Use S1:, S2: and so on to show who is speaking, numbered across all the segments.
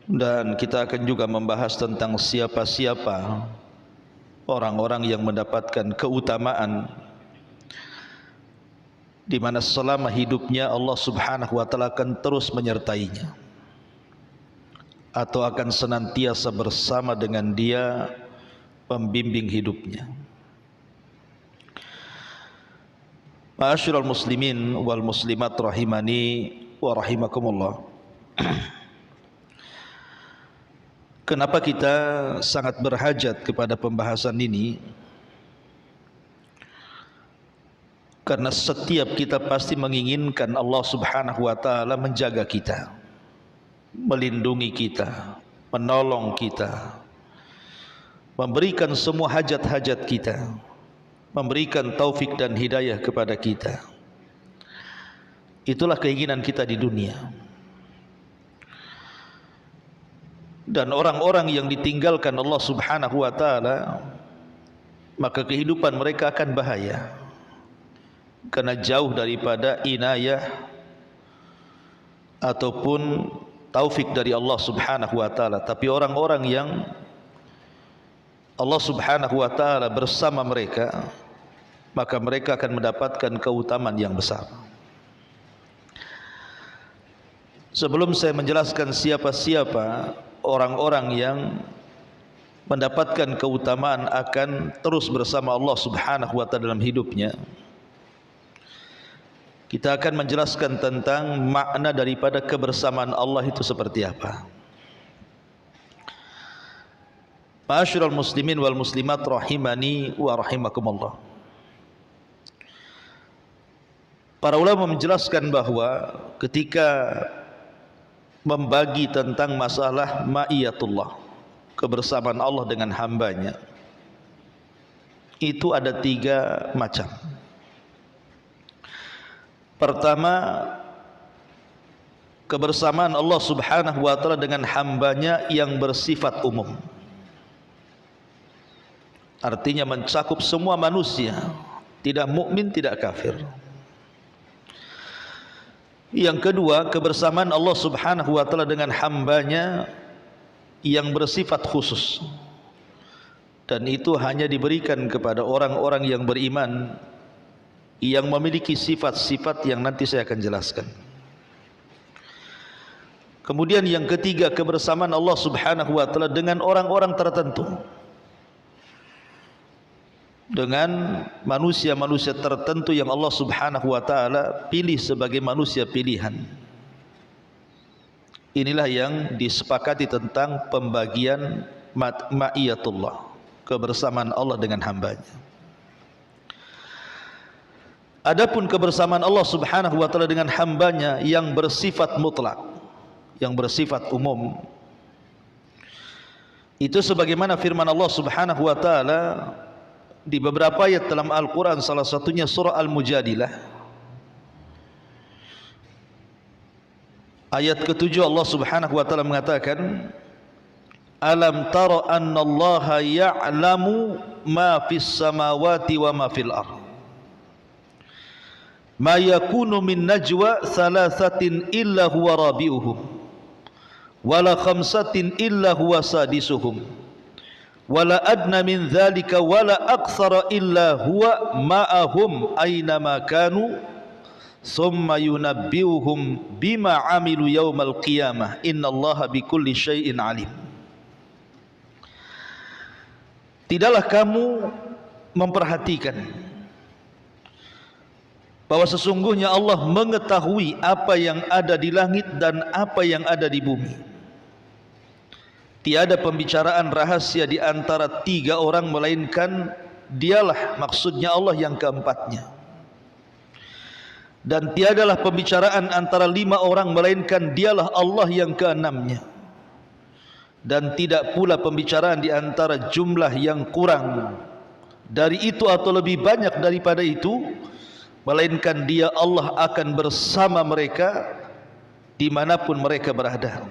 S1: Dan kita akan juga membahas tentang siapa-siapa orang-orang yang mendapatkan keutamaan di mana selama hidupnya Allah Subhanahu wa taala akan terus menyertainya atau akan senantiasa bersama dengan dia, membimbing hidupnya. Ma'asyiral muslimin wal muslimat rahimani wa rahimakumullah. Kenapa kita sangat berhajat kepada pembahasan ini? Karena setiap kita pasti menginginkan Allah Subhanahu wa taala menjaga kita, melindungi kita, menolong kita, memberikan semua hajat-hajat kita, memberikan taufik dan hidayah kepada kita. Itulah keinginan kita di dunia. Dan orang-orang yang ditinggalkan Allah Subhanahu wa taala, maka kehidupan mereka akan bahaya, karena jauh daripada inayah ataupun taufik dari Allah Subhanahu wa taala. Tapi orang-orang yang Allah Subhanahu wa taala bersama mereka, maka mereka akan mendapatkan keutamaan yang besar. Sebelum saya menjelaskan siapa-siapa orang-orang yang mendapatkan keutamaan akan terus bersama Allah Subhanahu wa taala dalam hidupnya, kita akan menjelaskan tentang makna daripada kebersamaan Allah itu seperti apa. Ma'asyiral muslimin wal muslimat rahimani wa rahimakumullah. Para ulama menjelaskan bahwa ketika membagi tentang masalah ma'iyatullah, kebersamaan Allah dengan hambanya, itu ada 3 macam. Pertama, kebersamaan Allah Subhanahu wa taala dengan hambanya yang bersifat umum, artinya mencakup semua manusia, tidak mukmin, tidak kafir. Yang kedua, kebersamaan Allah Subhanahu wa taala dengan hambanya yang bersifat khusus, dan itu hanya diberikan kepada orang-orang yang beriman, yang memiliki sifat-sifat yang nanti saya akan jelaskan. Kemudian yang ketiga, kebersamaan Allah Subhanahu wa taala dengan orang-orang tertentu, dengan manusia-manusia tertentu yang Allah Subhanahu wa taala pilih sebagai manusia pilihan. Inilah yang disepakati tentang pembagian ma'iyatullah, kebersamaan Allah dengan hambanya. Adapun kebersamaan Allah Subhanahu wa taala dengan hambanya yang bersifat mutlak, yang bersifat umum, itu sebagaimana firman Allah Subhanahu wa taala di beberapa ayat dalam Al-Quran, salah satunya surah Al-Mujadilah ayat ke-7, Allah Subhanahu wa taala mengatakan, alam tara anna allaha ya'lamu ma fis samawati wa ma fil ardh ma yakunu min najwa thalathatin illa huwa rabi'uhum wala khamsatin illa huwa sadisuhum wala adna min dhalika wala akthara illa huwa ma'ahum aina ma kanu thumma yunabbiuhum bima amilu yawmal qiyamah innallaha bikulli syai'in alim. Tidaklah kamu memperhatikan bahwa sesungguhnya Allah mengetahui apa yang ada di langit dan apa yang ada di bumi. Tiada pembicaraan rahasia di antara 3 orang melainkan dialah, maksudnya Allah, yang keempatnya. Dan tiadalah pembicaraan antara 5 orang melainkan dialah Allah yang keenamnya. Dan tidak pula pembicaraan di antara jumlah yang kurang dari itu atau lebih banyak daripada itu, melainkan dia Allah akan bersama mereka dimanapun mereka berada.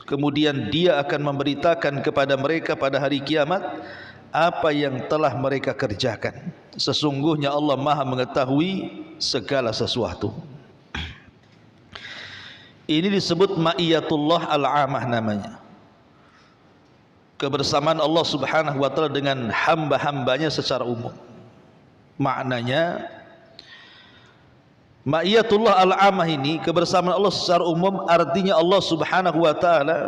S1: Kemudian dia akan memberitakan kepada mereka pada hari kiamat apa yang telah mereka kerjakan. Sesungguhnya Allah Maha mengetahui segala sesuatu. Ini disebut ma'iyatullah al-amah namanya, kebersamaan Allah Subhanahu wa taala dengan hamba-hambanya secara umum. Maknanya ma'iyatullah al-amah ini, kebersamaan Allah secara umum, artinya Allah Subhanahu wa taala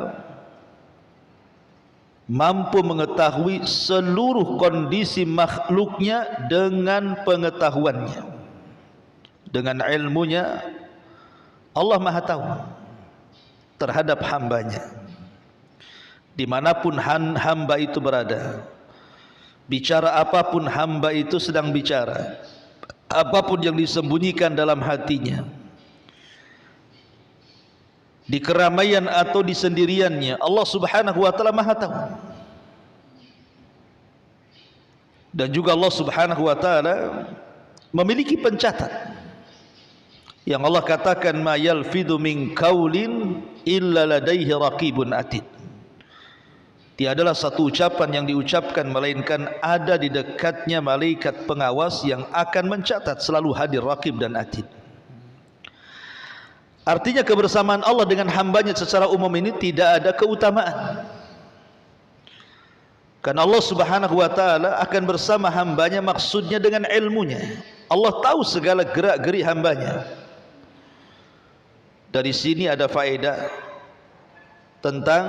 S1: mampu mengetahui seluruh kondisi makhluknya dengan pengetahuannya, dengan ilmunya. Allah Maha tahu terhadap hambanya, dimanapun hamba itu berada, bicara apapun hamba itu sedang bicara, apapun yang disembunyikan dalam hatinya, di keramaian atau di sendiriannya, Allah Subhanahu wa taala Maha tahu. Dan juga Allah Subhanahu wa taala memiliki pencatat yang Allah katakan, ma yalfidu min qaulin illa ladaihi raqibun atid. Tiadalah satu ucapan yang diucapkan melainkan ada di dekatnya malaikat pengawas yang akan mencatat, selalu hadir raqib dan atid. Artinya kebersamaan Allah dengan hambanya secara umum ini tidak ada keutamaan, karena Allah Subhanahu wa taala akan bersama hambanya, maksudnya dengan ilmunya. Allah tahu segala gerak-gerik hambanya. Dari sini ada faedah tentang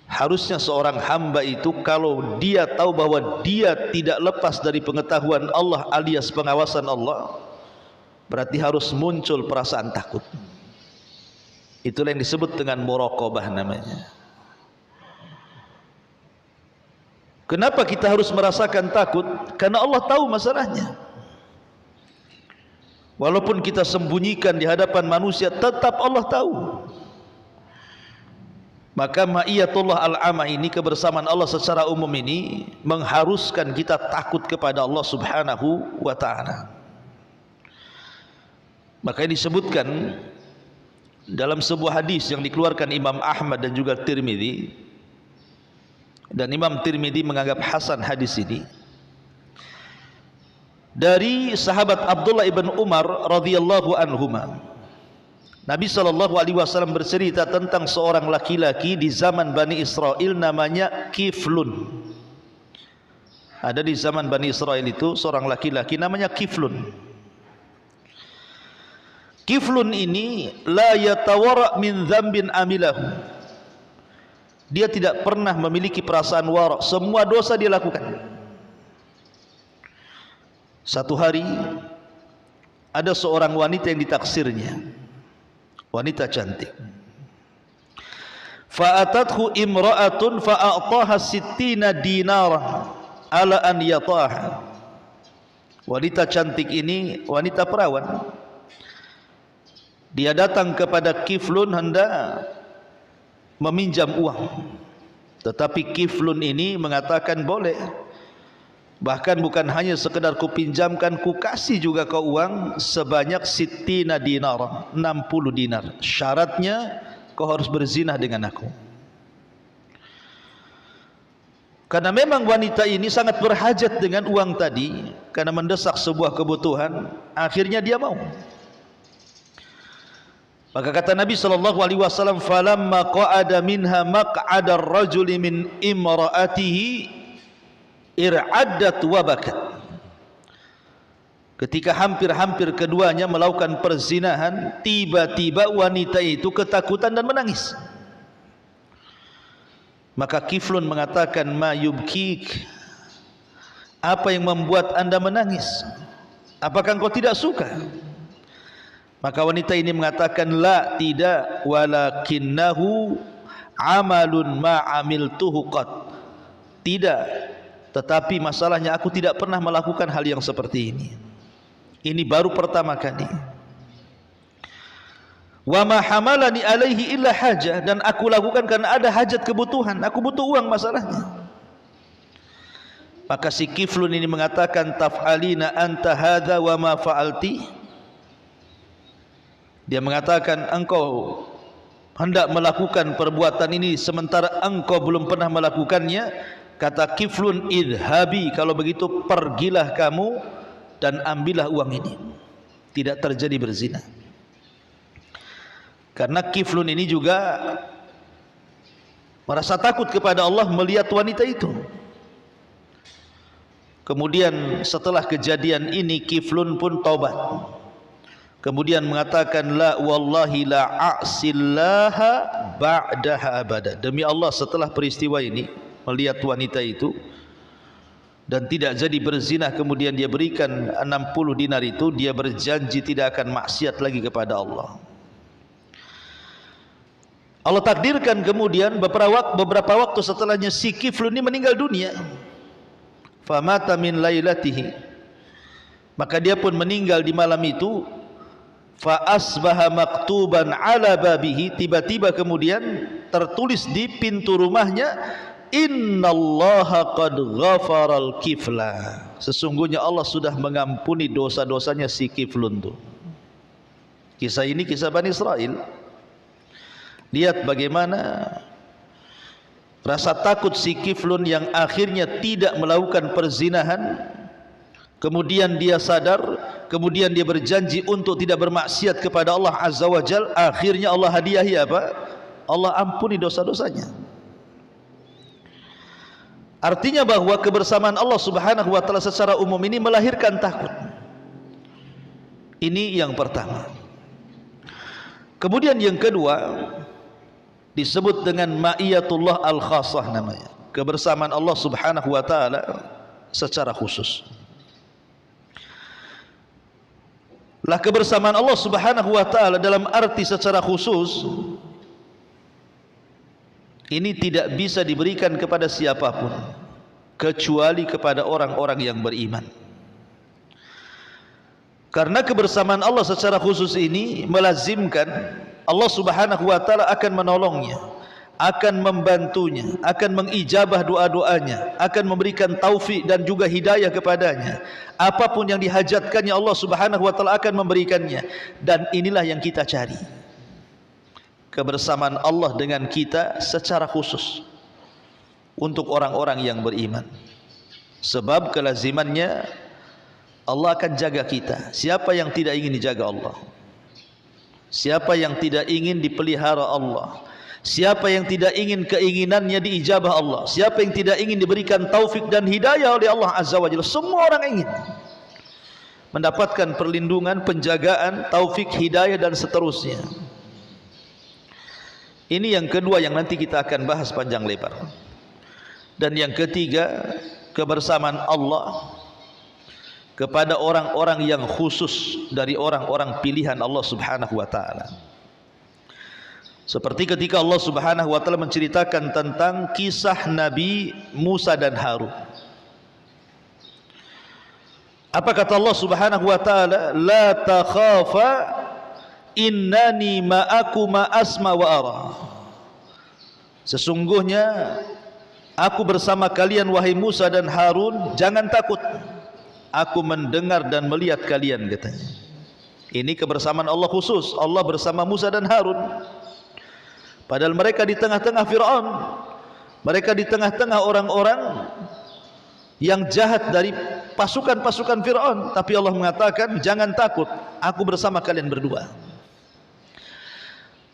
S1: harusnya seorang hamba itu, kalau dia tahu bahwa dia tidak lepas dari pengetahuan Allah alias pengawasan Allah, berarti harus muncul perasaan takut. Itulah yang disebut dengan muraqabah namanya. Kenapa kita harus merasakan takut? Karena Allah tahu masalahnya. Walaupun kita sembunyikan di hadapan manusia, tetap Allah tahu. Maka ma'iyatullah al-amah ini, kebersamaan Allah secara umum ini, mengharuskan kita takut kepada Allah Subhanahu wa ta'ala. Maka ini disebutkan dalam sebuah hadis yang dikeluarkan Imam Ahmad dan juga Tirmidzi, dan Imam Tirmidzi menganggap hasan hadis ini, dari sahabat Abdullah ibn Umar radhiyallahu anhuma. Nabi SAW bercerita tentang seorang laki-laki di zaman Bani Israel namanya Kiflun. Ada di zaman Bani Israel itu seorang laki-laki namanya Kiflun. Kiflun ini la yatawara' min dzambin amilahu. Dia tidak pernah memiliki perasaan wara', semua dosa dia lakukan. Satu hari ada seorang wanita yang ditaksirnya, wanita cantik. Fa'atathu imra'atun fa'a'taha sittina dinara ala an yataha. Wanita cantik ini wanita perawan. Dia datang kepada Kiflun hendak meminjam uang, tetapi Kiflun ini mengatakan boleh. Bahkan bukan hanya sekedar ku pinjamkan, ku kasih juga kau uang sebanyak sittina dinar, 60 dinar. Syaratnya kau harus berzina dengan aku. Karena memang wanita ini sangat berhajat dengan uang tadi, karena mendesak sebuah kebutuhan, akhirnya dia mau. Maka kata Nabi SAW, falamma qa'ada minha maq'adar rajuli min imra'atihi ir'addat wa bakat. Ketika hampir-hampir keduanya melakukan perzinahan, tiba-tiba wanita itu ketakutan dan menangis. Maka Kiflun mengatakan, ma yubkik, apa yang membuat anda menangis? Apakah engkau tidak suka? Maka wanita ini mengatakan, la, tidak, walakinnahu amalun ma amiltuhu qat. Tidak, tetapi masalahnya aku tidak pernah melakukan hal yang seperti ini. Ini baru pertama kali. Wa ma hamalani alaihi illa hajah, dan aku lakukan karena ada hajat, kebutuhan, aku butuh uang masalahnya. Maka si Kiflun ini mengatakan, taf'alina anta hadza wa ma fa'alti. Dia mengatakan, engkau hendak melakukan perbuatan ini sementara engkau belum pernah melakukannya. Kata Kiflun, idhabi, kalau begitu pergilah kamu dan ambillah uang ini. Tidak terjadi berzina. Karena Kiflun ini juga merasa takut kepada Allah melihat wanita itu. Kemudian setelah kejadian ini Kiflun pun taubat. Kemudian mengatakan, la wallahi la a'sillaha ba'daha abada. Demi Allah, setelah peristiwa ini melihat wanita itu dan tidak jadi berzina, kemudian dia berikan 60 dinar itu, dia berjanji tidak akan maksiat lagi kepada Allah. Allah takdirkan kemudian beberapa waktu setelahnya si Kiflun ini meninggal dunia. Famata min lailatihi, maka dia pun meninggal di malam itu. Fa asbaha maktuban ala babihi, tiba-tiba kemudian tertulis di pintu rumahnya, innallaha qad ghafaral kifla, sesungguhnya Allah sudah mengampuni dosa-dosanya si Kiflun itu. Kisah ini kisah Bani Israel. Lihat bagaimana rasa takut si Kiflun yang akhirnya tidak melakukan perzinahan. Kemudian dia sadar, kemudian dia berjanji untuk tidak bermaksiat kepada Allah Azza wa Jal. Akhirnya Allah hadiahi apa? Allah ampuni dosa-dosanya. Artinya bahwa kebersamaan Allah Subhanahu wa taala secara umum ini melahirkan takut. Ini yang pertama. Kemudian yang kedua disebut dengan ma'iyatullah al-khassah namanya. Kebersamaan Allah Subhanahu wa taala secara khusus. Lah kebersamaan Allah Subhanahu wa taala dalam arti secara khusus ini tidak bisa diberikan kepada siapapun kecuali kepada orang-orang yang beriman. Karena kebersamaan Allah secara khusus ini melazimkan Allah Subhanahu wa taala akan menolongnya, akan membantunya, akan mengijabah doa-doanya, akan memberikan taufik dan juga hidayah kepadanya. Apapun yang dihajatkannya Allah Subhanahu wa taala akan memberikannya. Dan inilah yang kita cari, kebersamaan Allah dengan kita secara khusus untuk orang-orang yang beriman. Sebab kelazimannya Allah akan jaga kita. Siapa yang tidak ingin dijaga Allah? Siapa yang tidak ingin dipelihara Allah? Siapa yang tidak ingin keinginannya diijabah Allah? Siapa yang tidak ingin diberikan taufik dan hidayah oleh Allah Azza wa Jalla? Semua orang ingin mendapatkan perlindungan, penjagaan, taufik, hidayah dan seterusnya. Ini yang kedua yang nanti kita akan bahas panjang lebar. Dan yang ketiga, kebersamaan Allah kepada orang-orang yang khusus dari orang-orang pilihan Allah Subhanahu wa taala. Seperti ketika Allah Subhanahu wa taala menceritakan tentang kisah Nabi Musa dan Harun. Apa kata Allah Subhanahu wa taala? La takhafa innani ma'akuma asma wa ara. Sesungguhnya aku bersama kalian wahai Musa dan Harun, jangan takut. Aku mendengar dan melihat kalian, katanya. Ini kebersamaan Allah khusus. Allah bersama Musa dan Harun. Padahal mereka di tengah-tengah Fir'aun, mereka di tengah-tengah orang-orang yang jahat dari pasukan-pasukan Fir'aun. Tapi Allah mengatakan, jangan takut, aku bersama kalian berdua.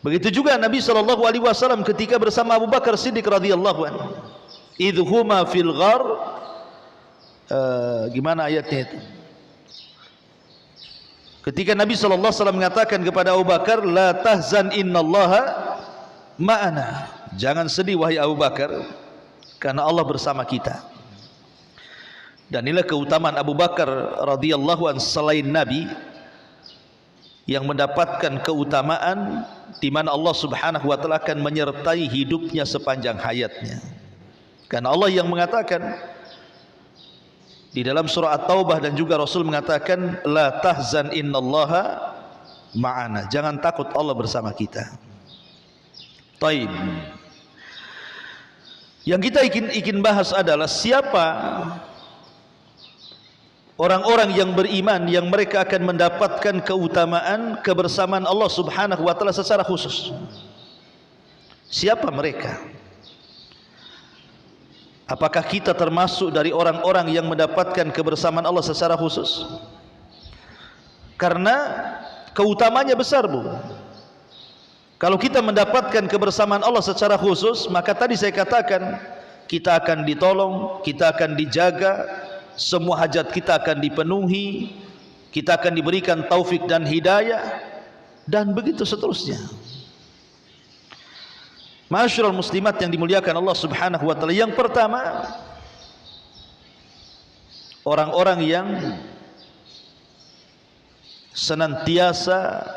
S1: Begitu juga Nabi SAW ketika bersama Abu Bakar Siddiq radhiyallahu anhu. Idhuma fil ghar, gimana ayatnya itu? Ketika Nabi SAW mengatakan kepada Abu Bakar, la tahzan innallaha ma'ana, jangan sedih wahai Abu Bakar, karena Allah bersama kita. Dan inilah keutamaan Abu Bakar radhiyallahu anhu selain Nabi, yang mendapatkan keutamaan di mana Allah Subhanahu wa taala akan menyertai hidupnya sepanjang hayatnya. Karena Allah yang mengatakan di dalam surah At-Taubah, dan juga Rasul mengatakan, la tahzan innallaha ma'ana, jangan takut, Allah bersama kita. Taib. Yang kita ingin bahas adalah siapa orang-orang yang beriman yang mereka akan mendapatkan keutamaan kebersamaan Allah Subhanahu wa taala secara khusus. Siapa mereka? Apakah kita termasuk dari orang-orang yang mendapatkan kebersamaan Allah secara khusus? Karena keutamanya besar, Bu. Kalau kita mendapatkan kebersamaan Allah secara khusus, maka tadi saya katakan kita akan ditolong, kita akan dijaga, semua hajat kita akan dipenuhi, kita akan diberikan taufik dan hidayah, dan begitu seterusnya. Ma'asyiral muslimat yang dimuliakan Allah Subhanahu wa taala, yang pertama, orang-orang yang senantiasa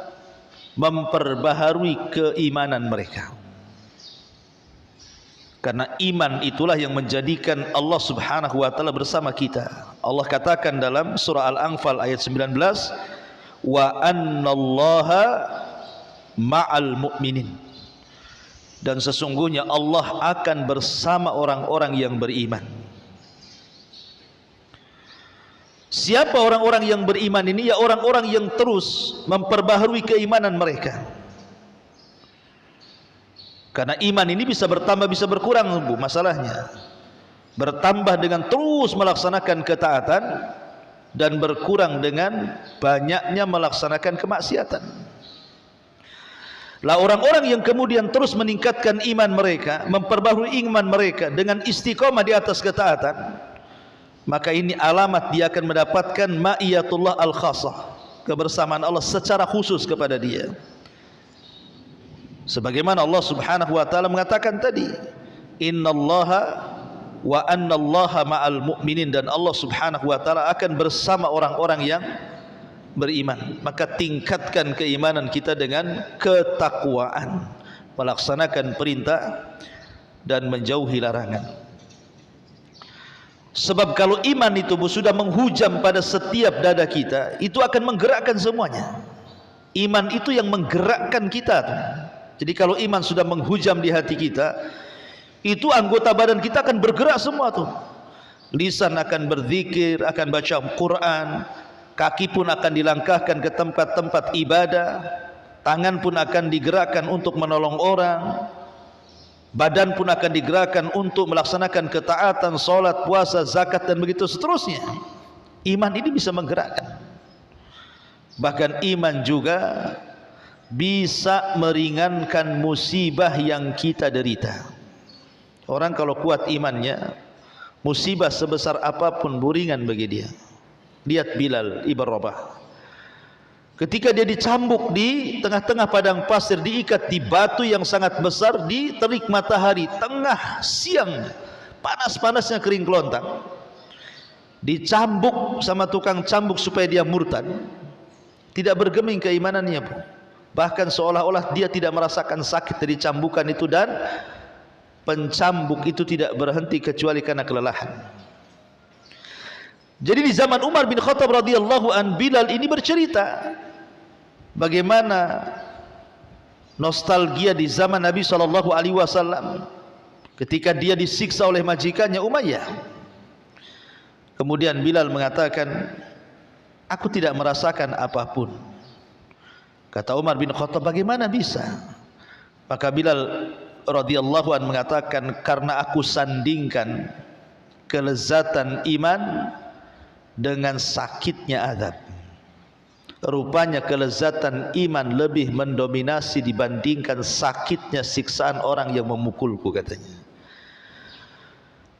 S1: memperbaharui keimanan mereka. Karena iman itulah yang menjadikan Allah Subhanahu wa taala bersama kita. Allah katakan dalam surah Al-Anfal ayat 19, wa annallaha ma'al mu'minin. Dan sesungguhnya Allah akan bersama orang-orang yang beriman. Siapa orang-orang yang beriman ini? Ya orang-orang yang terus memperbaharui keimanan mereka. Karena iman ini bisa bertambah, bisa berkurang, Bu, masalahnya. Bertambah dengan terus melaksanakan ketaatan, dan berkurang dengan banyaknya melaksanakan kemaksiatan. Lah orang-orang yang kemudian terus meningkatkan iman mereka, memperbaharui iman mereka dengan istiqomah di atas ketaatan, maka ini alamat dia akan mendapatkan ma'iyatullah al-khassah, kebersamaan Allah secara khusus kepada dia. Sebagaimana Allah Subhanahu wa taala mengatakan tadi, innallaha wa annallaha ma'al mu'minin, dan Allah Subhanahu wa taala akan bersama orang-orang yang beriman. Maka tingkatkan keimanan kita dengan ketakwaan, melaksanakan perintah dan menjauhi larangan. Sebab kalau iman itu sudah menghujam pada setiap dada kita, itu akan menggerakkan semuanya. Iman itu yang menggerakkan kita. Jadi kalau iman sudah menghujam di hati kita, itu anggota badan kita akan bergerak semua tuh. Lisan akan berzikir, akan baca Quran, kaki pun akan dilangkahkan ke tempat-tempat ibadah, tangan pun akan digerakkan untuk menolong orang, badan pun akan digerakkan untuk melaksanakan ketaatan, salat, puasa, zakat, dan begitu seterusnya. Iman ini bisa menggerakkan. Bahkan iman juga bisa meringankan musibah yang kita derita. Orang kalau kuat imannya, musibah sebesar apapun ringan bagi dia. Lihat Bilal ibn Rabah, ketika dia dicambuk di tengah-tengah padang pasir, diikat di batu yang sangat besar, di terik matahari, tengah siang, panas-panasnya kering kelontang, dicambuk sama tukang cambuk supaya dia murtad. Tidak bergeming keimanannya, Bu. Bahkan seolah-olah dia tidak merasakan sakit dari cambukan itu, dan pencambuk itu tidak berhenti kecuali karena kelelahan. Jadi di zaman Umar bin Khattab radhiyallahu an, Bilal ini bercerita bagaimana nostalgia di zaman Nabi SAW ketika dia disiksa oleh majikannya Umayyah. Kemudian Bilal mengatakan, aku tidak merasakan apapun. Kata Umar bin Khattab, bagaimana bisa? Maka Bilal radhiyallahu an mengatakan, karena aku sandingkan kelezatan iman dengan sakitnya azab. Rupanya kelezatan iman lebih mendominasi dibandingkan sakitnya siksaan orang yang memukulku, katanya.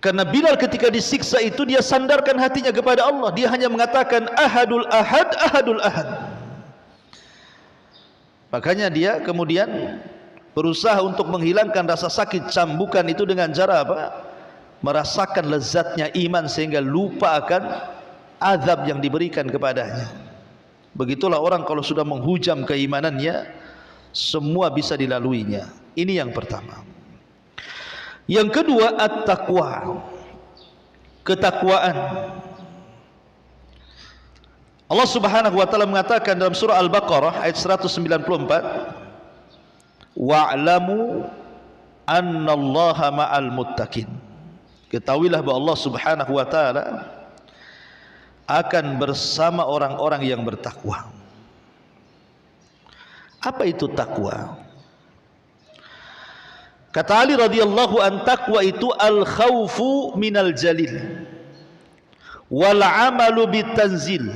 S1: Karena Bilal ketika disiksa itu, dia sandarkan hatinya kepada Allah. Dia hanya mengatakan ahadul ahad, ahadul ahad. Makanya dia kemudian berusaha untuk menghilangkan rasa sakit cambukan itu dengan cara apa? Merasakan lezatnya iman sehingga lupa akan azab yang diberikan kepadanya. Begitulah orang kalau sudah menghujam keimanannya, semua bisa dilaluinya. Ini yang pertama. Yang kedua, at-taqwa, ketakwaan. Allah Subhanahu wa taala mengatakan dalam surah Al-Baqarah ayat 194, wa'lamu annallaha ma'al muttaqin. Ketahuilah bahwa Allah Subhanahu wa taala akan bersama orang-orang yang bertakwa. Apa itu takwa? Kata Ali radhiyallahu an, takwa itu al-khawfu minal jalil wal amalu bitanzil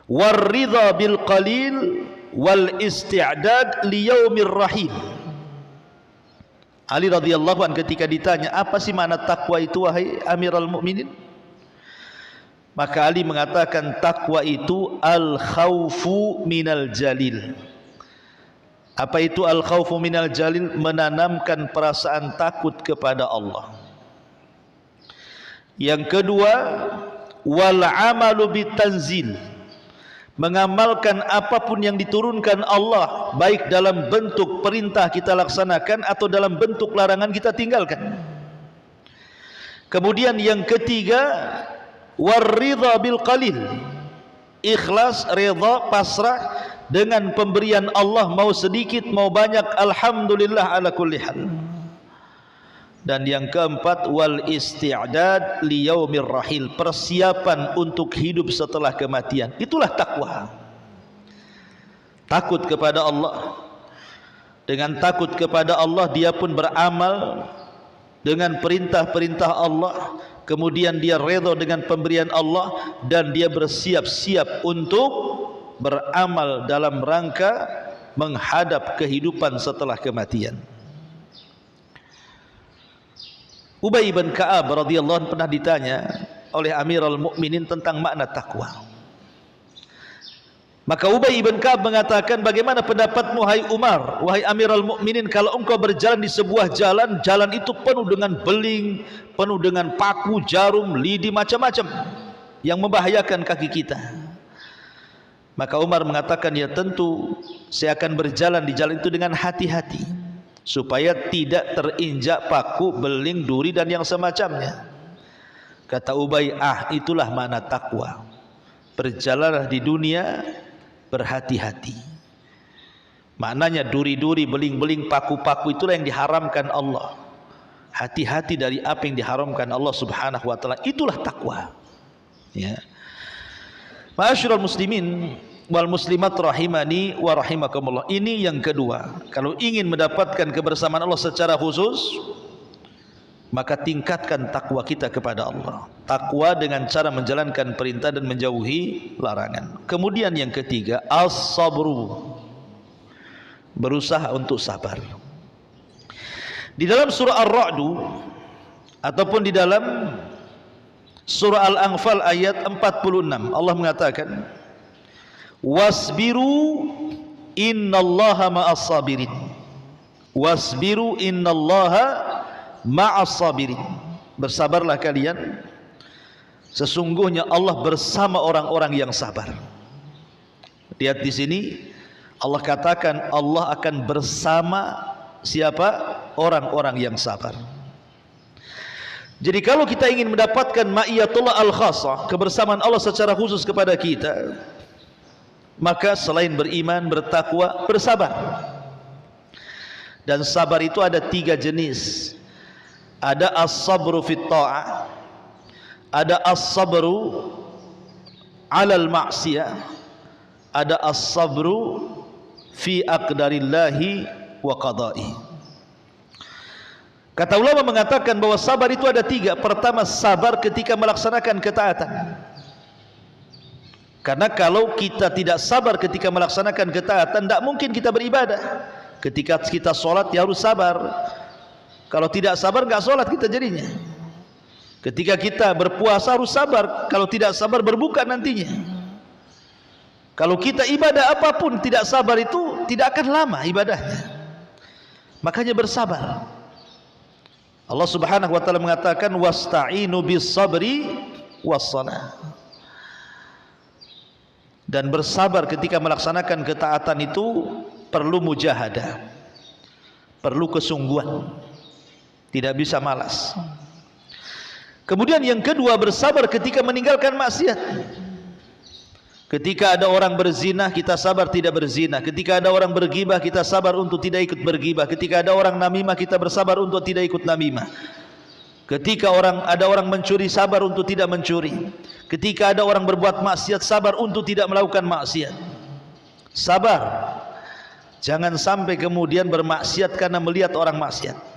S1: war ridha bil qalil wal isti'dad li yaumir rahim. Ali radhiyallahu anhu ketika ditanya, apa sih makna takwa itu wahai Amirul Mukminin? Maka Ali mengatakan takwa itu al-khaufu minal jalil. Apa itu al-khaufu minal jalil? Menanamkan perasaan takut kepada Allah. Yang kedua, wal amalu bitanzil. Mengamalkan apapun yang diturunkan Allah, baik dalam bentuk perintah kita laksanakan atau dalam bentuk larangan kita tinggalkan. Kemudian yang ketiga, warridha bil qalil. Ikhlas, redha, pasrah dengan pemberian Allah, mau sedikit mau banyak, alhamdulillah ala kulli hal. Dan yang keempat, wal isti'dad li yaumir rahil. Persiapan untuk hidup setelah kematian. Itulah takwa. Takut kepada Allah. Dengan takut kepada Allah dia pun beramal dengan perintah-perintah Allah. Kemudian dia redha dengan pemberian Allah, dan dia bersiap-siap untuk beramal dalam rangka menghadap kehidupan setelah kematian. Ubay bin Ka'ab radhiyallahu anhu pernah ditanya oleh Amirul Mukminin tentang makna takwa. Maka Ubay bin Ka'ab mengatakan, bagaimana pendapatmu hai Umar, wahai Amirul Mukminin, kalau engkau berjalan di sebuah jalan, jalan itu penuh dengan beling, penuh dengan paku, jarum, lidi, macam-macam yang membahayakan kaki kita. Maka Umar mengatakan, ya tentu saya akan berjalan di jalan itu dengan hati-hati, supaya tidak terinjak paku, beling, duri dan yang semacamnya. Kata Ubay, itulah makna takwa. Berjalanlah di dunia berhati-hati. Maknanya duri-duri, beling-beling, paku-paku itulah yang diharamkan Allah. Hati-hati dari apa yang diharamkan Allah Subhanahu wa taala. Itulah takwa. Ya. Ma'asyiral muslimin wal muslimat rahimani wa rahimakumullah. Ini yang kedua. Kalau ingin mendapatkan kebersamaan Allah secara khusus, maka tingkatkan takwa kita kepada Allah. Takwa dengan cara menjalankan perintah dan menjauhi larangan. Kemudian yang ketiga, as-sabru. Berusaha untuk sabar. Di dalam surah Ar-Ra'd ataupun di dalam surah Al-Anfal ayat 46, Allah mengatakan, wasbiru innallaha ma'as sabirin. Wasbiru innallaha ma'as sabirin. Bersabarlah kalian, sesungguhnya Allah bersama orang-orang yang sabar. Lihat di sini Allah katakan Allah akan bersama siapa? Orang-orang yang sabar. Jadi kalau kita ingin mendapatkan ma'iyatullah al-khasah, kebersamaan Allah secara khusus kepada kita, maka selain beriman, bertakwa, bersabar. Dan sabar itu ada 3 jenis. Ada as-sabru fit ta'ah, ada as-sabru 'alal ma'siyah, ada as-sabru fi aqdarillahi wa qada'i. Kata ulama mengatakan bahwa sabar itu ada 3. Pertama, sabar ketika melaksanakan ketaatan. Karena kalau kita tidak sabar ketika melaksanakan ketaatan, tidak mungkin kita beribadah. Ketika kita sholat ya harus sabar. Kalau tidak sabar nggak sholat kita jadinya. Ketika kita berpuasa harus sabar. Kalau tidak sabar berbuka nantinya. Kalau kita ibadah apapun tidak sabar itu tidak akan lama ibadahnya. Makanya bersabar. Allah Subhanahu wa taala mengatakan wasta'inu bis sabri was shalah. Dan bersabar ketika melaksanakan ketaatan itu perlu mujahadah, perlu kesungguhan, tidak bisa malas. Kemudian yang kedua, bersabar ketika meninggalkan maksiat. Ketika ada orang berzina, kita sabar tidak berzina. Ketika ada orang bergibah, kita sabar untuk tidak ikut bergibah. Ketika ada orang namimah, kita bersabar untuk tidak ikut namimah. Ketika ada orang mencuri, sabar untuk tidak mencuri. Ketika ada orang berbuat maksiat, sabar untuk tidak melakukan maksiat. Sabar. Jangan sampai kemudian bermaksiat karena melihat orang maksiat.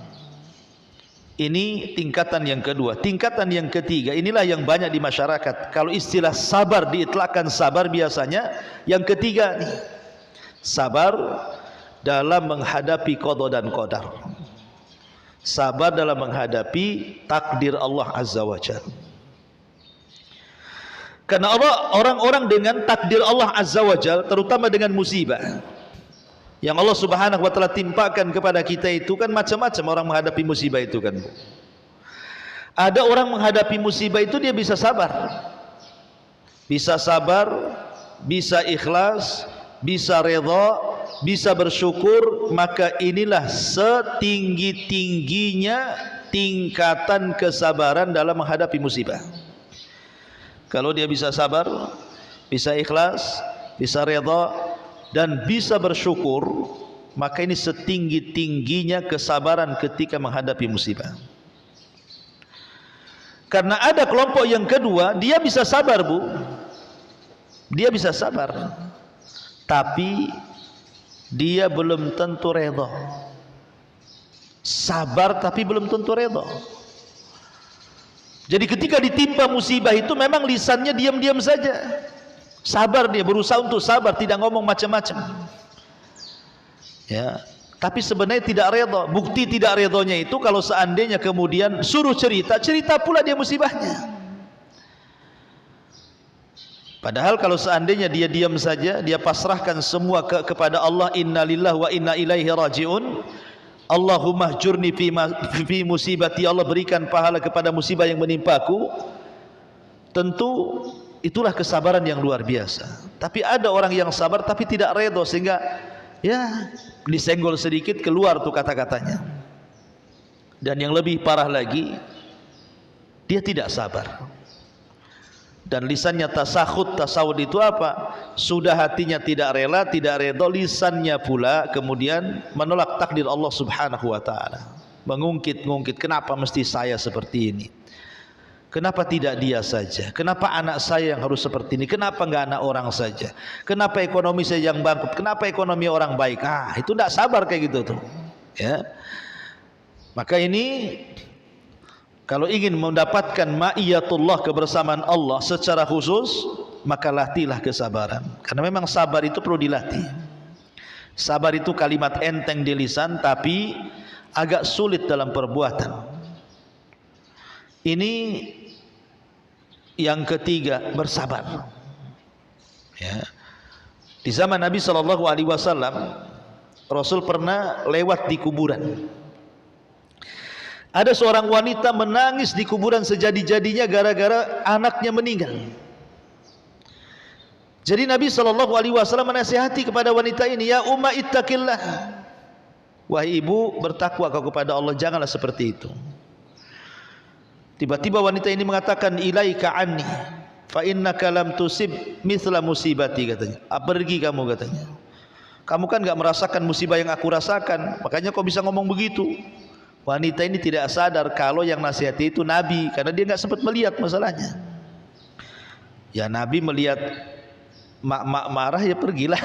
S1: Ini tingkatan yang kedua. Tingkatan yang ketiga, inilah yang banyak di masyarakat. Kalau istilah sabar diitlakkan sabar biasanya yang ketiga nih. Sabar dalam menghadapi qada dan qadar. Sabar dalam menghadapi takdir Allah Azza wa Jalla. Karena orang-orang dengan takdir Allah Azza wa Jalla, terutama dengan musibah yang Allah Subhanahu wa taala timpakan kepada kita, itu kan macam-macam orang menghadapi musibah itu kan. Ada orang menghadapi musibah itu dia bisa sabar. Bisa sabar, bisa ikhlas, bisa redha, bisa bersyukur, maka inilah setinggi-tingginya tingkatan kesabaran dalam menghadapi musibah. Kalau dia bisa sabar, bisa ikhlas, bisa redha, dan bisa bersyukur, maka ini setinggi-tingginya kesabaran ketika menghadapi musibah. Karena ada kelompok yang kedua, dia bisa sabar, Bu. Dia bisa sabar, tapi dia belum tentu redha. Sabar tapi belum tentu redha. Jadi ketika ditimpa musibah itu memang lisannya diam-diam saja. Sabar, dia berusaha untuk sabar, tidak ngomong macam-macam. Ya, tapi sebenarnya tidak redha. Bukti tidak redhonya itu kalau seandainya kemudian suruh cerita pula dia musibahnya. Padahal kalau seandainya dia diam saja, dia pasrahkan semua kepada Allah, innalillahi wa inna ilaihi rajiun, Allahumma jurni fi musibati, Allah berikan pahala kepada musibah yang menimpaku, tentu itulah kesabaran yang luar biasa. Tapi ada orang yang sabar tapi tidak redha, sehingga ya disenggol sedikit keluar tuh kata-katanya. Dan yang lebih parah lagi, dia tidak sabar. Dan lisannya tasakhut, tasawud itu apa? Sudah hatinya tidak rela, tidak redha, lisannya pula kemudian menolak takdir Allah Subhanahu wa taala. Mengungkit-ungkit, kenapa mesti saya seperti ini? Kenapa tidak dia saja? Kenapa anak saya yang harus seperti ini? Kenapa enggak anak orang saja? Kenapa ekonomi saya yang bangkrut? Kenapa ekonomi orang baik? Itu tidak sabar kayak gitu tuh. Ya. Maka ini kalau ingin mendapatkan ma'iyatullah, kebersamaan Allah secara khusus, maka latihlah kesabaran. Karena memang sabar itu perlu dilatih. Sabar itu kalimat enteng di lisan tapi agak sulit dalam perbuatan. Ini yang ketiga, bersabar. Ya. Di zaman Nabi SAW, Rasul pernah lewat di kuburan. Ada seorang wanita menangis di kuburan sejadi-jadinya gara-gara anaknya meninggal. Jadi Nabi SAW menasihati kepada wanita ini, ya umma ittaqillah, wahai ibu, bertakwa kau kepada Allah, janganlah seperti itu. Tiba-tiba wanita ini mengatakan, ilaika anni fa innaka lam tusib mithla musibati, katanya. Pergi kamu, katanya. Kamu kan enggak merasakan musibah yang aku rasakan, makanya kau bisa ngomong begitu. Wanita ini tidak sadar kalau yang nasihati itu Nabi, karena dia nggak sempat melihat masalahnya. Ya Nabi melihat mak-mak marah, ya pergilah.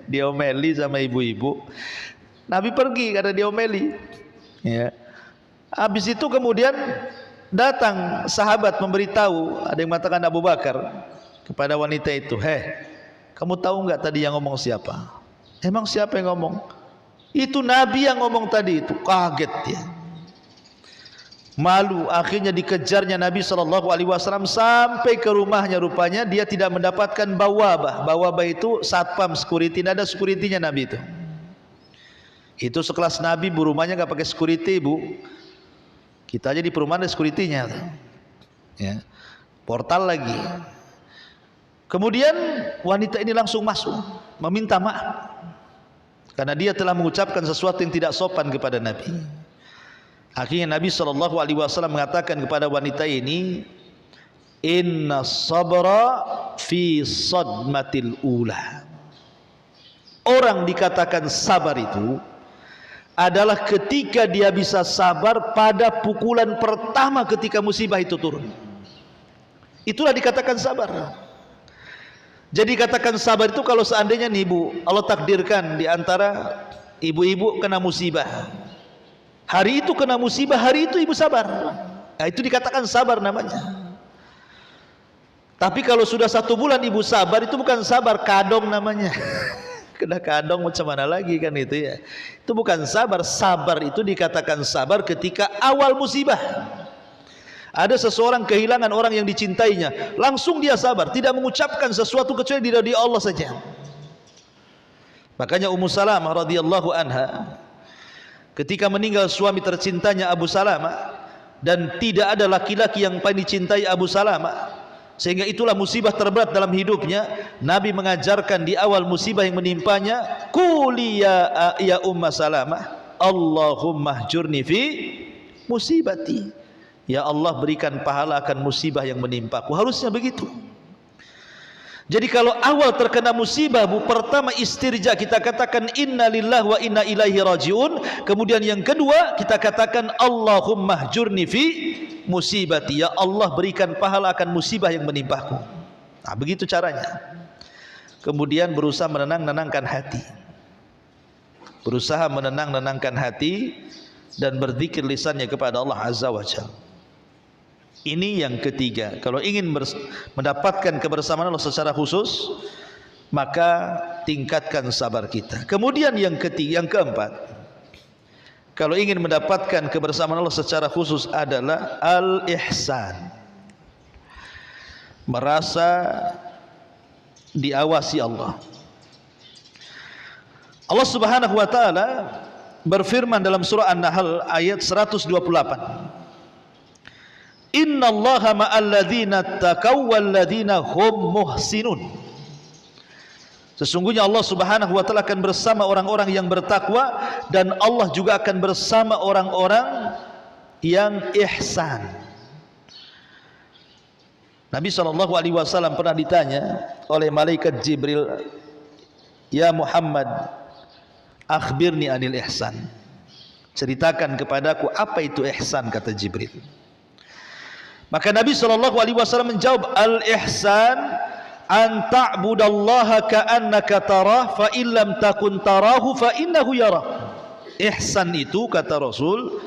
S1: Diomeli sama ibu-ibu. Nabi pergi karena diomeli. Ya. Habis itu kemudian datang sahabat memberitahu, ada yang mengatakan Abu Bakar kepada wanita itu, kamu tahu nggak tadi yang ngomong siapa? Emang siapa yang ngomong? Itu Nabi yang ngomong tadi. Itu kaget dia, malu, akhirnya dikejarnya Nabi SAW sampai ke rumahnya. Rupanya dia tidak mendapatkan bawabah. Bawabah itu satpam, security. Tidak ada securitynya Nabi itu. Itu sekelas Nabi, bu, rumahnya nggak pakai security, bu. Kita aja di perumahan ada securitynya, ya. Portal lagi. Kemudian wanita ini langsung masuk meminta maaf karena dia telah mengucapkan sesuatu yang tidak sopan kepada Nabi. Akhirnya Nabi SAW mengatakan kepada wanita ini, inna sabra fi sadmatil ula. Orang dikatakan sabar itu adalah ketika dia bisa sabar pada pukulan pertama ketika musibah itu turun. Itulah dikatakan sabar. Jadi katakan sabar itu kalau seandainya nih, Bu, Allah takdirkan di antara ibu-ibu kena musibah. Hari itu kena musibah, hari itu ibu sabar. Nah, itu dikatakan sabar namanya. Tapi kalau sudah 1 bulan ibu sabar, itu bukan sabar, kadong namanya. Kena kadong macam mana lagi kan itu ya. Itu bukan sabar. Sabar itu dikatakan sabar ketika awal musibah. Ada seseorang kehilangan orang yang dicintainya, langsung dia sabar, tidak mengucapkan sesuatu kecuali dari Allah saja. Makanya Ummu Salamah radhiyallahu anha ketika meninggal suami tercintanya Abu Salamah, dan tidak ada laki-laki yang paling dicintai Abu Salamah, sehingga itulah musibah terberat dalam hidupnya. Nabi mengajarkan di awal musibah yang menimpanya, quli ya Umma Salamah Allahumma hjurni fi musibati, ya Allah berikan pahala akan musibah yang menimpaku. Harusnya begitu. Jadi kalau awal terkena musibah, pertama istirja, kita katakan inna lillahi wa inna ilaihi rajiun. Kemudian yang kedua kita katakan Allahumma hjurni fi musibati, ya Allah berikan pahala akan musibah yang menimpaku. Nah, begitu caranya. Kemudian berusaha menenangkan hati, berusaha menenangkan hati, dan berzikir lisannya kepada Allah Azza wa Jalla. Ini yang ketiga. Kalau ingin mendapatkan kebersamaan Allah secara khusus, maka tingkatkan sabar kita. Kemudian yang keempat, kalau ingin mendapatkan kebersamaan Allah secara khusus adalah al-ihsan. Merasa diawasi Allah. Allah Subhanahu wa taala berfirman dalam surah An-Nahl ayat 128. Innallaha ma'al ladzina taqaw wal ladzina hum muhsinun. Sesungguhnya Allah Subhanahu wa taala akan bersama orang-orang yang bertakwa, dan Allah juga akan bersama orang-orang yang ihsan. Nabi SAW pernah ditanya oleh malaikat Jibril, "Ya Muhammad, akhbirni anil ihsan." Ceritakan kepadaku apa itu ihsan, kata Jibril. Maka Nabi SAW menjawab, al-ihsan an ta'budallaha ka'annaka tarah fa illam takun tarahu fa innahu yarah. Ihsan itu, kata Rasul,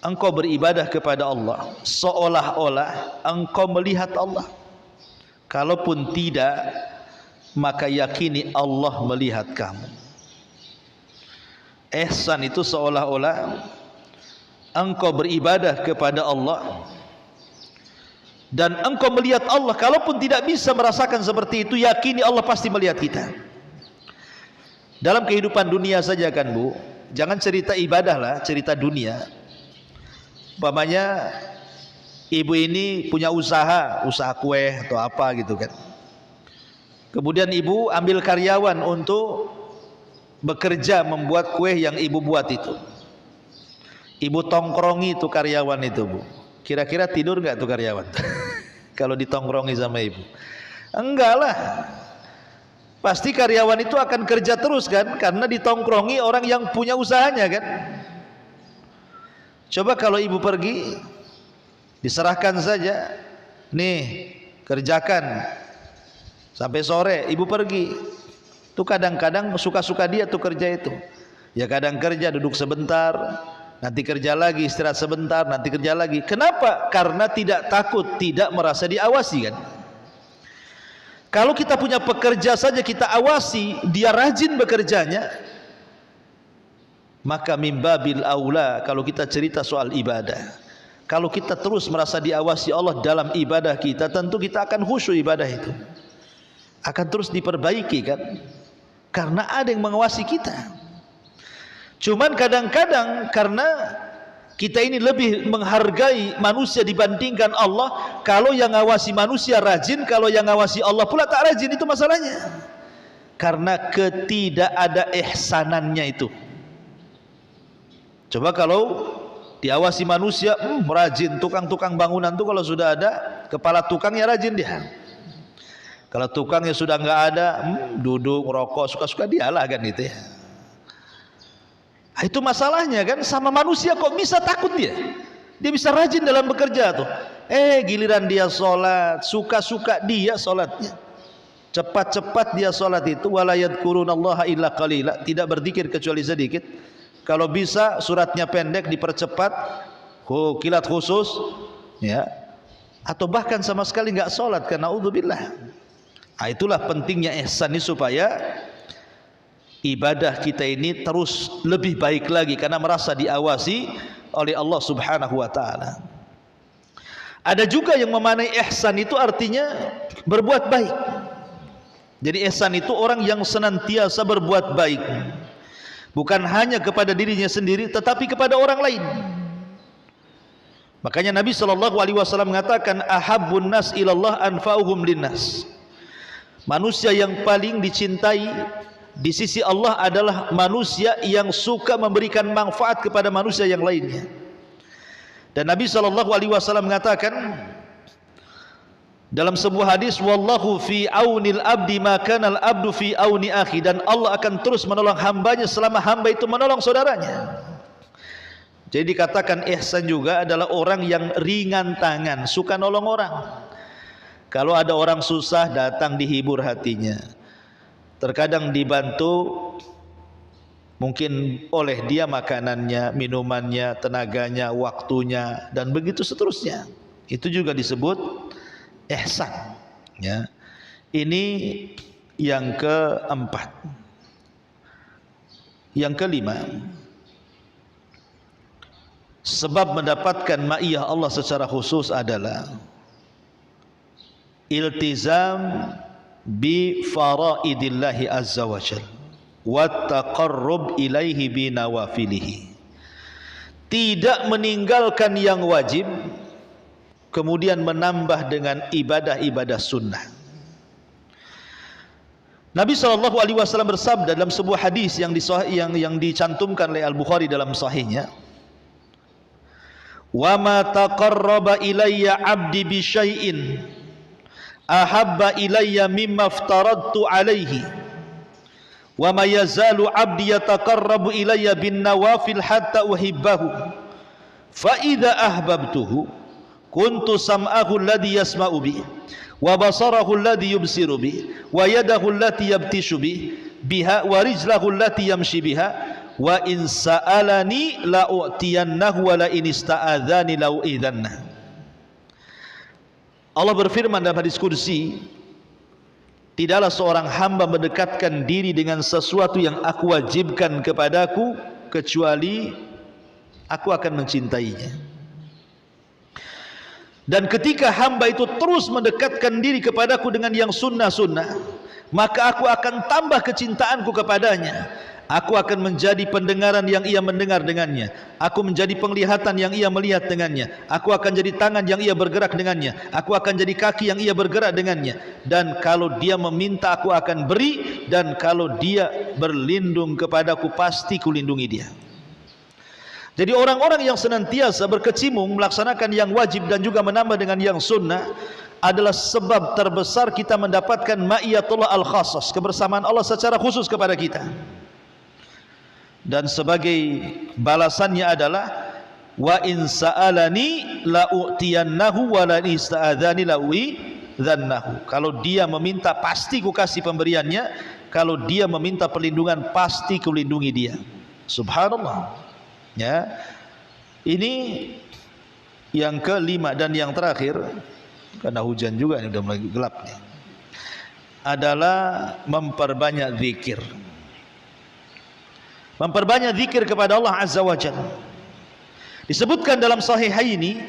S1: engkau beribadah kepada Allah seolah-olah engkau melihat Allah. Kalaupun tidak, maka yakini Allah melihat kamu. Ihsan itu seolah-olah engkau beribadah kepada Allah dan engkau melihat Allah. Kalaupun tidak bisa merasakan seperti itu, yakini Allah pasti melihat kita. Dalam kehidupan dunia saja kan Bu, jangan cerita ibadah lah, cerita dunia. Umpamanya ibu ini punya usaha kue atau apa gitu kan. Kemudian ibu ambil karyawan untuk bekerja membuat kue yang ibu buat itu. Ibu tongkrongi itu karyawan itu Bu. Kira-kira tidur nggak tuh karyawan? Kalau ditongkrongi sama ibu? Enggak lah. Pasti karyawan itu akan kerja terus kan, karena ditongkrongi orang yang punya usahanya kan. Coba kalau ibu pergi, diserahkan saja, nih kerjakan sampai sore, ibu pergi. Tuh kadang-kadang suka-suka dia tuh kerja itu. Ya kadang kerja duduk sebentar, nanti kerja lagi, istirahat sebentar, nanti kerja lagi. Kenapa? Karena tidak takut, tidak merasa diawasi kan. Kalau kita punya pekerja saja kita awasi, dia rajin bekerjanya, maka mimbabil aula kalau kita cerita soal ibadah. Kalau kita terus merasa diawasi Allah dalam ibadah kita, tentu kita akan khusyuk ibadah itu. Akan terus diperbaiki kan. Karena ada yang mengawasi kita. Cuman kadang-kadang karena kita ini lebih menghargai manusia dibandingkan Allah, kalau yang ngawasi manusia rajin, kalau yang ngawasi Allah pula tak rajin, itu masalahnya. Karena ketidakada ihsanannya itu. Coba kalau diawasi manusia, rajin, tukang-tukang bangunan tuh kalau sudah ada kepala tukangnya rajin dia. Kalau tukangnya sudah nggak ada, duduk rokok suka-suka dialah kan itu ya. Itu masalahnya kan, sama manusia kok bisa takut dia. Dia bisa rajin dalam bekerja tuh. Giliran dia sholat, suka-suka dia sholatnya. Cepat-cepat dia sholat itu, wala yadhkurunallaha illa qalila, tidak berzikir kecuali sedikit. Kalau bisa suratnya pendek dipercepat, kilat khusus, ya. Atau bahkan sama sekali nggak sholat, karena naudzubillah. Itulah pentingnya ihsan ini supaya ibadah kita ini terus lebih baik lagi karena merasa diawasi oleh Allah Subhanahu wa taala. Ada juga yang memaknai ihsan itu artinya berbuat baik. Jadi ihsan itu orang yang senantiasa berbuat baik, bukan hanya kepada dirinya sendiri tetapi kepada orang lain. Makanya Nabi SAW mengatakan, ahabbun nas ilallah anfa'uhum linnas. Manusia yang paling dicintai di sisi Allah adalah manusia yang suka memberikan manfaat kepada manusia yang lainnya. Dan Nabi SAW mengatakan dalam sebuah hadis, wallahu fi aunil abdi ma kana al abdu fi auni akhi, dan Allah akan terus menolong hambanya selama hamba itu menolong saudaranya. Jadi dikatakan ihsan juga adalah orang yang ringan tangan, suka nolong orang. Kalau ada orang susah, datang dihibur hatinya. Terkadang dibantu mungkin oleh dia makanannya, minumannya, tenaganya, waktunya, dan begitu seterusnya. Itu juga disebut ihsan, ya. Ini yang keempat. Yang kelima, sebab mendapatkan ma'iyah Allah secara khusus adalah iltizam bi faraidillahi azza wa jal wa taqarrub ilaihi bi nawafilihi. Tidak meninggalkan yang wajib kemudian menambah dengan ibadah-ibadah sunnah. Nabi SAW bersabda dalam sebuah hadis yang dicantumkan oleh Al-Bukhari dalam sahihnya, wa ma taqarraba ilayya 'abdi bi syai'in ahabba ilayya mimma aftaradtu alaihi wa ma yazalu 'abdi yataqarrabu ilayya bin nawafil hatta uhibbahu fa idza ahbabtuhu kuntu sam'ahu alladhi yasma'u bi wa basarahu alladhi yubsiru bi wa yadahu allati yabtishu bi biha wa rijlahu allati yamshi biha wa in sa'alani la u'tiyannahu wa la in ista'adzani la u'idhanna. Allah berfirman dalam hadis kursi, tidaklah seorang hamba mendekatkan diri dengan sesuatu yang aku wajibkan kepadaku kecuali aku akan mencintainya. Dan ketika hamba itu terus mendekatkan diri kepadaku dengan yang sunnah-sunnah, maka aku akan tambah kecintaanku kepadanya. Aku akan menjadi pendengaran yang ia mendengar dengannya. Aku menjadi penglihatan yang ia melihat dengannya. Aku akan jadi tangan yang ia bergerak dengannya. Aku akan jadi kaki yang ia bergerak dengannya. Dan kalau dia meminta, aku akan beri. Dan kalau dia berlindung kepadaku, pasti kulindungi dia. Jadi orang-orang yang senantiasa berkecimpung melaksanakan yang wajib dan juga menambah dengan yang sunnah adalah sebab terbesar kita mendapatkan ma'iyatullah al-khassas, kebersamaan Allah secara khusus kepada kita. Dan sebagai balasannya adalah wa in sa'alani la u'tiyannahu wa la ista'adzani la u'idhannahu. Kalau dia meminta, pasti ku kasih pemberiannya. Kalau dia meminta perlindungan, pasti ku lindungi dia. Subhanallah. Ya, ini yang kelima dan yang terakhir, karena hujan juga ini udah mulai gelap nih, adalah memperbanyak zikir. Memperbanyak zikir kepada Allah Azza wa Jalla. Disebutkan dalam Sahihaini,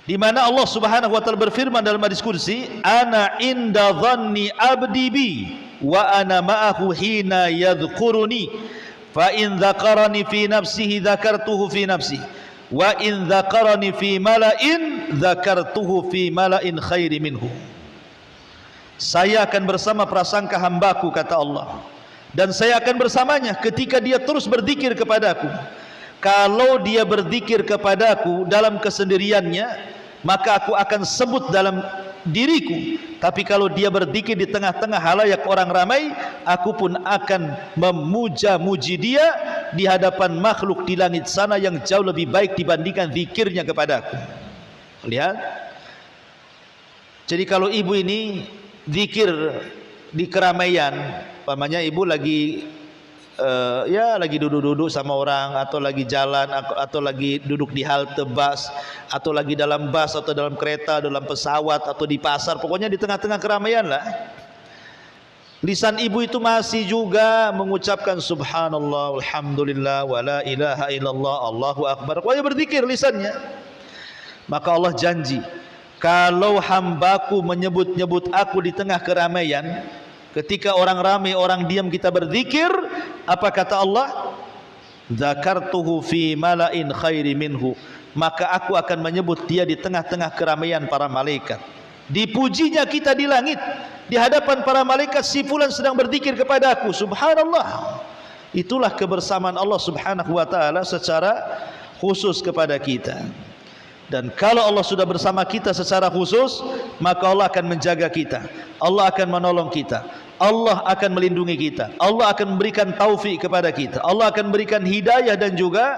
S1: di mana Allah Subhanahu wa taala berfirman dalam hadis kursi, ana inda dhanni abdi bi wa ana ma'ahu hina yadhkuruni fa in dzakarani fi nafsihi dzakartuhu fi nafsi wa in dzakarani fi mala'in dzakartuhu fi mala'in khairi minhu. Saya akan bersama prasangka hambaku, kata Allah, dan saya akan bersamanya ketika dia terus berzikir kepadaku. Kalau dia berzikir kepadaku dalam kesendiriannya, maka aku akan sebut dalam diriku. Tapi kalau dia berzikir di tengah-tengah halayak orang ramai, aku pun akan memuja-muji dia di hadapan makhluk di langit sana yang jauh lebih baik dibandingkan zikirnya kepadaku. Lihat. Jadi kalau ibu ini zikir di keramaian, umpamanya ibu lagi lagi duduk-duduk sama orang, atau lagi jalan, atau lagi duduk di halte bus, atau lagi dalam bus, atau dalam kereta, dalam pesawat, atau di pasar, pokoknya di tengah-tengah keramaian lah. Lisan ibu itu masih juga mengucapkan subhanallah, alhamdulillah, wa la ilaha illallah, Allahu akbar. Pokoknya berzikir lisannya. Maka Allah janji, kalau hambaku menyebut-nyebut aku di tengah keramaian, ketika orang ramai, orang diam, kita berzikir, apa kata Allah? Zakartuhu fi mala'in khairi minhu. Maka aku akan menyebut dia di tengah-tengah keramaian para malaikat. Dipujinya kita di langit, di hadapan para malaikat, si fulan sedang berzikir kepada aku. Subhanallah. Itulah kebersamaan Allah Subhanahu wa taala secara khusus kepada kita. Dan kalau Allah sudah bersama kita secara khusus, maka Allah akan menjaga kita, Allah akan menolong kita, Allah akan melindungi kita, Allah akan memberikan taufik kepada kita, Allah akan memberikan hidayah, dan juga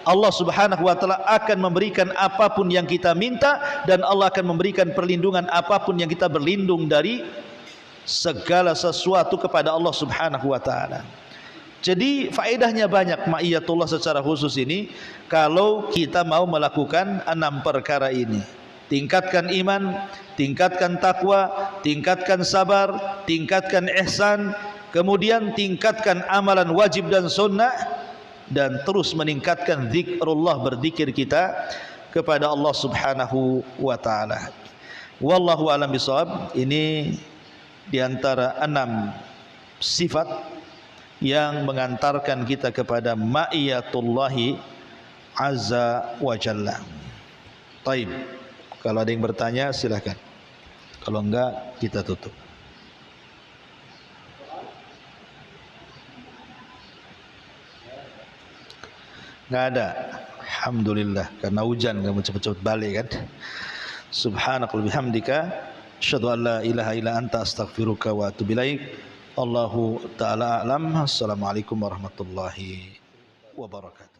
S1: Allah Subhanahu wa taala akan memberikan apapun yang kita minta, dan Allah akan memberikan perlindungan apapun yang kita berlindung dari segala sesuatu kepada Allah Subhanahu wa taala. Jadi faedahnya banyak ma'iyatullah secara khusus ini kalau kita mau melakukan 6 perkara ini. Tingkatkan iman, tingkatkan takwa, tingkatkan sabar, tingkatkan ihsan, kemudian tingkatkan amalan wajib dan sunnah, dan terus meningkatkan zikrullah, berzikir kita kepada Allah Subhanahu wa taala. Wallahu a'lam bishawab. Ini di antara 6 sifat yang mengantarkan kita kepada ma'iyatullahi azza wa jalla. Taib. Kalau ada yang bertanya silakan. Kalau enggak kita tutup. Enggak ada. Alhamdulillah, karena hujan kamu cepat-cepat balik kan. Subhanakallahumma bihamdika asyhadu an la ilaha illa anta astaghfiruka wa atubu ilaik. Allahu ta'ala a'lam. Assalamualaikum warahmatullahi wabarakatuh.